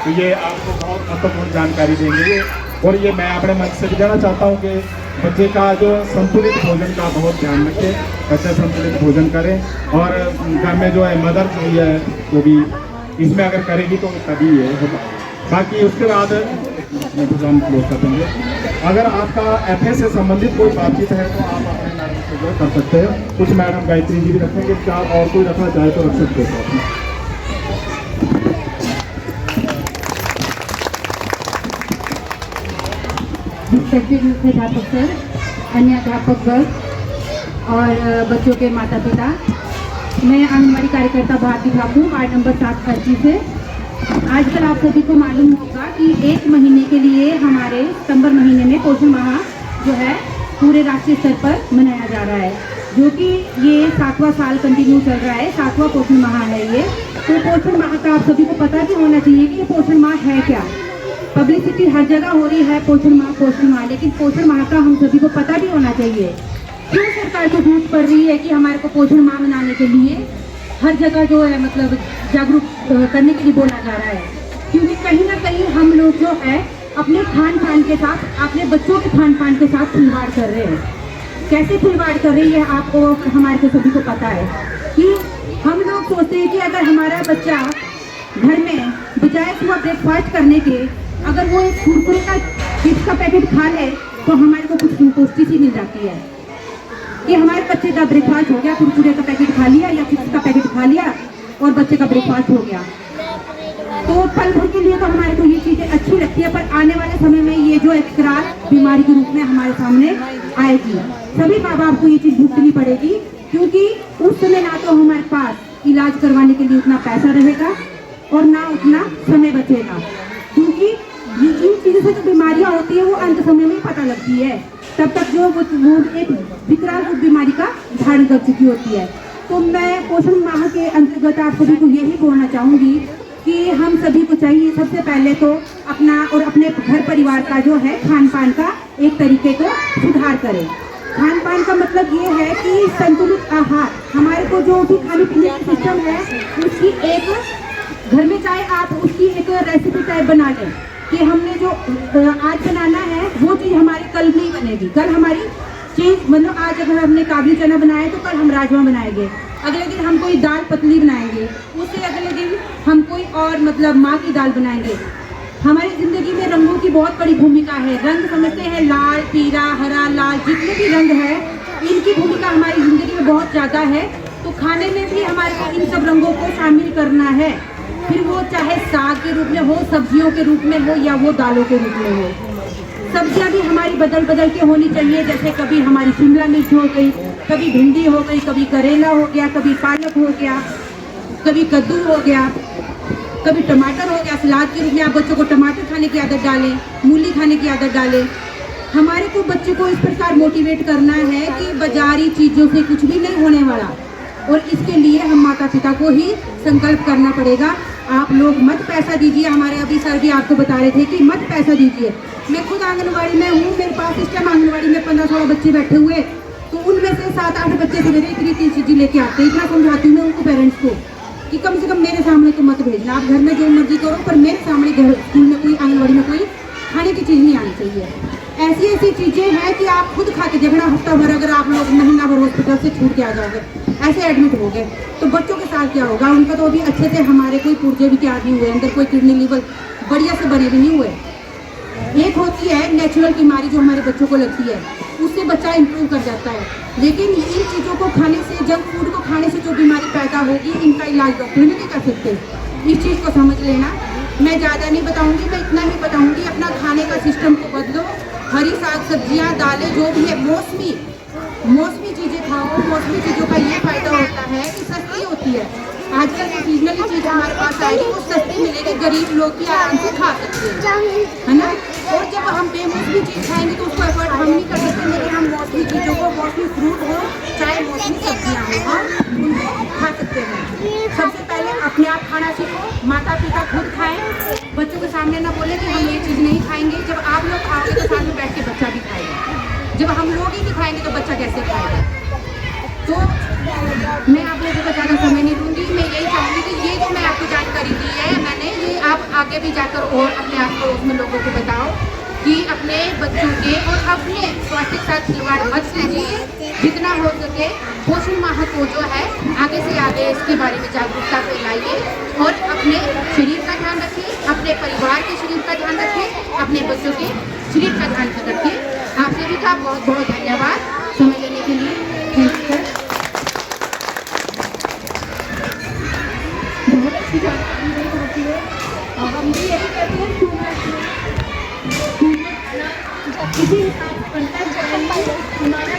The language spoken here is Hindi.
तो ये आपको बहुत महत्वपूर्ण जानकारी देंगे। और ये मैं अपने मन से भी कहना चाहता हूँ कि बच्चे का जो संतुलित भोजन का बहुत ध्यान रखें, बच्चे संतुलित भोजन करें। और घर में जो है मदर जो है वो भी इसमें अगर करेगी तो तभी ये होगा। बाकी उसके बाद हम क्लोज कर देंगे। अगर आपका एफए से संबंधित कोई बातचीत है तो आप अपने मैडम से जो कर सकते हैं। कुछ मैडम गायत्री जी भी रखेंगे, क्या और कोई रखना चाहे तो रख सकते हो। मुख्य अध्यापक सर, अन्य अध्यापक वर्ग और बच्चों के माता पिता, मैं आंगनबाड़ी कार्यकर्ता भारती ठाकुर, वार्ड नंबर 7 खर्ची से। आजकल आप सभी को मालूम होगा कि 1 महीने के लिए हमारे सितंबर महीने में पोषण माह जो है पूरे राष्ट्रीय स्तर पर मनाया जा रहा है, जो कि ये 7वां साल कंटिन्यू चल रहा है, 7वां पोषण माह है ये। तो पोषण माह का आप सभी को पता भी होना चाहिए कि ये पोषण माह है क्या। पब्लिसिटी हर जगह हो रही है पोषण माह, लेकिन पोषण माह का हम सभी को पता भी होना चाहिए। क्यों सरकार को जरूरत पड़ रही है कि हमारे को पोषण माह मनाने के लिए हर जगह जो है मतलब जागरूक करने के लिए बोला जा रहा है? क्योंकि कहीं ना कहीं हम लोग जो है अपने खान पान के साथ, अपने बच्चों के खान पान के साथ खिलवाड़ कर रहे हैं। कैसे खिलवाड़ कर रही है आपको, हमारे को सभी को पता है कि हम लोग सोचते हैं कि अगर हमारा बच्चा घर में बजाय सुबह ब्रेकफास्ट करने के अगर वो एक कुरकुरे का चिप्स का पैकेट खा ले तो हमारे को कुछ संतुष्टि सी मिल जाती है कि हमारे बच्चे का ब्रेकफास्ट हो गया, कुरकुरे का पैकेट खा लिया या चिप्स का पैकेट खा लिया और बच्चे का ब्रेकफास्ट हो गया। तो पल भर के लिए तो हमारे को ये चीज़ें अच्छी लगती है, पर आने वाले समय में ये जो एक्सरार बीमारी के रूप में हमारे सामने आएगी। सभी माँ बाप को ये चीज़ भुगतनी पड़ेगी, क्योंकि उस समय ना तो हमारे पास इलाज करवाने के लिए उतना पैसा रहेगा और ना उतना समय बचेगा। क्योंकि इन चीज़ों से जो बीमारियाँ होती है वो अंत समय में पता लगती है, तब तक जो वो एक विकराल रूप बीमारी का धारण कर चुकी होती है। तो मैं पोषण माह के अंतर्गत आप सभी को यही बोलना चाहूँगी कि हम सभी को चाहिए सबसे पहले तो अपना और अपने घर परिवार का जो है खान पान का एक तरीके को सुधार करें। खान पान का मतलब ये है कि संतुलित आहार, हमारे को जो भी खाने पीने का सिस्टम है उसकी एक घर में चाहे आप उसकी एक रेसिपी टाइप बना लें कि हमने जो आज बनाना है वो चीज़ हमारी कल नहीं बनेगी। कल हमारी चीज़ मतलब आज अगर हमने काबुली चना बनाया तो कल हम राजमा बनाएंगे, अगले दिन हम कोई दाल पतली बनाएंगे, उससे अगले दिन हम कोई और मतलब माँ की दाल बनाएंगे। हमारी ज़िंदगी में रंगों की बहुत बड़ी भूमिका है। रंग समझते हैं लाल, पीला, हरा, लाल, जितने भी रंग है इनकी भूमिका हमारी ज़िंदगी में बहुत ज़्यादा है। तो खाने में भी हमारे को इन सब रंगों को शामिल करना है, फिर वो चाहे साग के रूप में हो, सब्जियों के रूप में हो या वो दालों के रूप में हो। सब्जियां भी हमारी बदल बदल के होनी चाहिए, जैसे कभी हमारी शिमला मिर्च हो गई, कभी भिंडी हो गई, कभी करेला हो गया, कभी पालक हो गया, कभी कद्दू हो गया, कभी टमाटर हो गया। सलाद के रूप में आप बच्चों को टमाटर खाने की आदत डालें, मूली खाने की आदत डालें। हमारे को बच्चों को इस प्रकार मोटिवेट करना है कि बाजारी चीज़ों से कुछ भी नहीं होने वाला, और इसके लिए हम माता पिता को ही संकल्प करना पड़ेगा। आप लोग मत पैसा दीजिए, हमारे अभी सर भी आपको बता रहे थे कि मत पैसा दीजिए। मैं खुद आंगनबाड़ी में हूँ, मेरे पास इस टाइम आंगनबाड़ी में 15-16 बच्चे बैठे हुए, तो उनमें से 7-8 बच्चे सवेरे इतनी चीज़ें लेके आते हैं। इतना समझाती हूँ मैं उनको पेरेंट्स को कि कम से कम मेरे सामने तो मत भेजना, आप घर में जो मर्जी करो, पर मेरे सामने घर स्कूल में कोई आंगनबाड़ी में कोई खाने की चीज़ नहीं आनी चाहिए। ऐसी ऐसी चीज़ें हैं कि आप खुद खा के देखना, हफ्ता भर अगर आप लोग महीना भर हॉस्पिटल से छूट के आ जाओगे, ऐसे एडमिट हो गए, तो बच्चों के साथ क्या होगा? उनका तो अभी अच्छे से हमारे कोई पुर्जे भी तैयार नहीं हुए, अंदर कोई किडनी लीवर बढ़िया से बने भी नहीं हुए। एक होती है नेचुरल बीमारी जो हमारे बच्चों को लगती है, उससे बच्चा इम्प्रूव कर जाता है, लेकिन इन चीज़ों को खाने से, जंक फूड को खाने से जो बीमारी पैदा होगी, इनका इलाज डॉक्टर नहीं कर सकते। इस चीज़ को समझ लेना। मैं ज़्यादा नहीं बताऊँगी, मैं इतना ही बताऊँगी, अपना खाने का सिस्टम को बदलो। हरी साग सब्जियाँ, दालें जो भी है, मौसमी चीज़ें खाओ। मौसमी चीज़ों का ये फायदा होता है कि सस्ती होती है। आजकल जो सीजनली चीज़ हमारे पास आएगी वो सस्ती मिलेगी, गरीब लोग भी आराम से खा सकते हैं, है ना। और जब हम बेमौसमी चीज़ खाएंगे तो उसको एफर्ट हम नहीं कर सकते, लेकिन हम मौसमी चीज़ों को, मौसमी फ्रूट हो चाहे मौसमी सब्जियाँ हो, हम उनको खा सकते हैं। सबसे पहले अपने आप खाना सीखो, माता पिता खुद खाएं, बच्चों के सामने ना बोले कि हम ये चीज़ नहीं खाएंगे। जब आप लोग खाओगे तो साथ में बैठ के बच्चा भी खाएगा, जब हम लोग ही नहीं खाएंगे तो बच्चा कैसे खाएगा? तो मैं आप लोगों को ज़्यादा समय नहीं दूंगी। मैं यही चाहूँगी कि ये जो मैं आपको जानकारी दी है मैंने, ये आप आगे भी जाकर और अपने आस पड़ोस में लोगों को बताओ कि अपने बच्चों के और अपने स्वास्थ्य के साथ खिलवाड़ मत कीजिए। जितना हो सके पोषण माह को जो है आगे से आगे इसके बारे में जागरूकता फैलाइए और अपने शरीर का ध्यान रखिए, अपने परिवार के शरीर का ध्यान रखें, अपने बच्चों के शरीर का ध्यान रखें। आप सभी का बहुत बहुत धन्यवाद समय देने के लिए। Thank you sir. बहुत अच्छी जानकारी दी होती है और हम भी यही कहते हैं किसी हिसाब से बनता है हमारा